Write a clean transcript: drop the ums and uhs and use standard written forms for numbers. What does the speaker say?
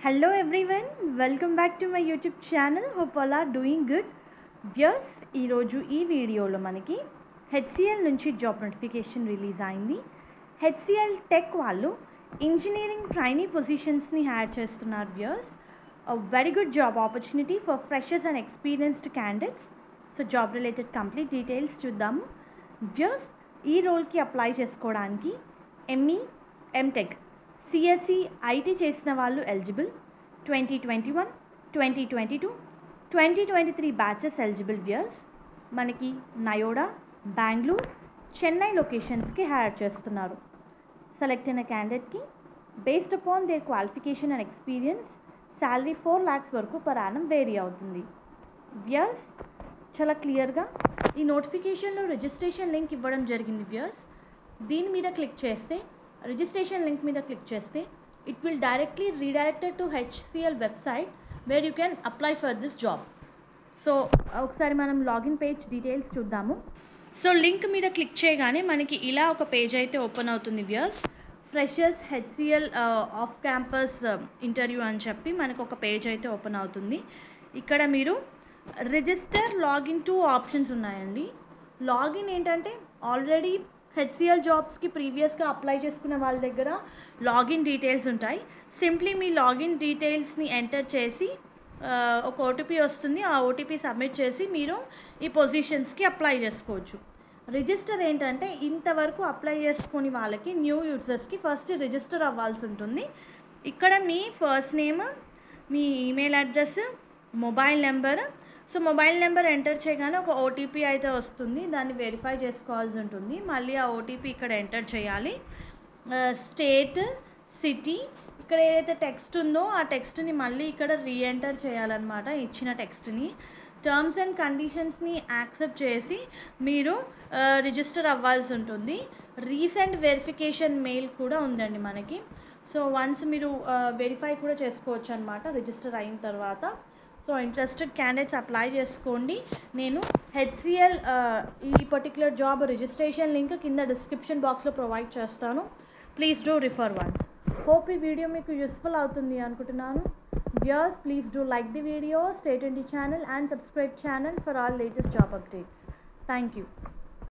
Hello everyone, welcome back to my YouTube channel. Hope all are doing good. Viewers, ఈ రోజు ఈ వీడియోలో మనకి HCL నుంచి జాబ్ నోటిఫికేషన్ రిలీజ్ అయింది. HCL టెక్ వాళ్ళు ఇంజనీరింగ్ ట్రైనీ పొజిషన్స్ని హ్యాడ్ చేస్తున్నారు. Viewers, very good job opportunity for freshers and experienced candidates. So job related complete details చూద్దాము. వ్యూయర్స్, ఈ రోల్కి అప్లై చేసుకోవడానికి ఎంఈ ఎంటెక్ సిఎస్సి ఐటీ చేసిన వాళ్ళు ఎలిజిబుల్. 2021, 2022, 2023 batches eligible. వ్యూయర్స్, మనకి నయోడా, బెంగళూరు, చెన్నై లొకేషన్స్కి హైర్ చేస్తున్నారు. సెలెక్ట్ అయిన క్యాండిడేట్కి based upon their qualification and experience salary 4 lakhs వరకు పర్ యానం వేరీ అవుతుంది. వ్యూయర్స్, చాలా క్లియర్గా ఈ నోటిఫికేషన్లో రిజిస్ట్రేషన్ లింక్ ఇవ్వడం జరిగింది. వ్యూయర్స్, దీని మీద క్లిక్ చేస్తే, రిజిస్ట్రేషన్ లింక్ మీద క్లిక్ చేస్తే it will directly redirected to HCL website where you can apply for this job. So ఒకసారి మనం లాగిన్ పేజ్ డీటెయిల్స్ చూద్దాము. సో లింక్ మీద క్లిక్ చేయగానే మనకి ఇలా ఒక పేజ్ అయితే ఓపెన్ అవుతుంది. Viewers, freshers HCL off campus interview అని చెప్పి మనకు ఒక పేజ్ అయితే ఓపెన్ అవుతుంది. ఇక్కడ మీరు రిజిస్టర్ లాగిన్ 2 ఆప్షన్స్ ఉన్నాయండి. లాగిన్ ఏంటంటే ఆల్రెడీ HCL జాబ్స్కి ప్రీవియస్గా అప్లై చేసుకున్న వాళ్ళ దగ్గర లాగిన్ డీటెయిల్స్ ఉంటాయి. సింప్లీ మీ లాగిన్ డీటెయిల్స్ని ఎంటర్ చేసి ఒక ఓటీపీ వస్తుంది. ఆ ఓటీపీ సబ్మిట్ చేసి మీరు ఈ పొజిషన్స్కి అప్లై చేసుకోవచ్చు. రిజిస్టర్ ఏంటంటే ఇంతవరకు అప్లై చేసుకుని వాళ్ళకి న్యూ యూజర్స్కి ఫస్ట్ రిజిస్టర్ అవ్వాల్సి ఉంటుంది. ఇక్కడ మీ ఫస్ట్ నేమ్, మీ email address, mobile number. So mobile number enter చేయగానే ఒక ఓటీపీ అయితే వస్తుంది. దాన్ని వెరిఫై చేసుకోవాల్సి ఉంటుంది. మళ్ళీ ఆ ఓటీపీ ఇక్కడ ఎంటర్ చేయాలి. స్టేట్, సిటీ, ఇక్కడ ఏదైతే టెక్స్ట్ ఉందో ఆ టెక్స్ట్ని మళ్ళీ ఇక్కడ రీఎంటర్ చేయాలన్నమాట. ఇచ్చిన టెక్స్ట్ని, టర్మ్స్ అండ్ కండిషన్స్ని యాక్సెప్ట్ చేసి మీరు రిజిస్టర్ అవ్వాల్సి ఉంటుంది. రీసెంట్ వెరిఫికేషన్ మెయిల్ కూడా ఉందండి మనకి. సో వన్స్ మీరు వెరిఫై కూడా చేసుకోవచ్చు అనమాట రిజిస్టర్ అయిన తర్వాత. సో ఇంట్రెస్టెడ్ క్యాండిడేట్స్ అప్లై చేసుకోండి. నేను HCL ఈ పర్టికులర్ జాబ్ రిజిస్ట్రేషన్ లింక్ కింద డిస్క్రిప్షన్ బాక్స్లో ప్రొవైడ్ చేస్తాను. Please do refer once. Hope ఈ వీడియో మీకు యూస్ఫుల్ అవుతుంది అనుకుంటున్నాను. Viewers, please do like the video, stay tuned the channel and subscribe channel for all latest job updates. Thank you.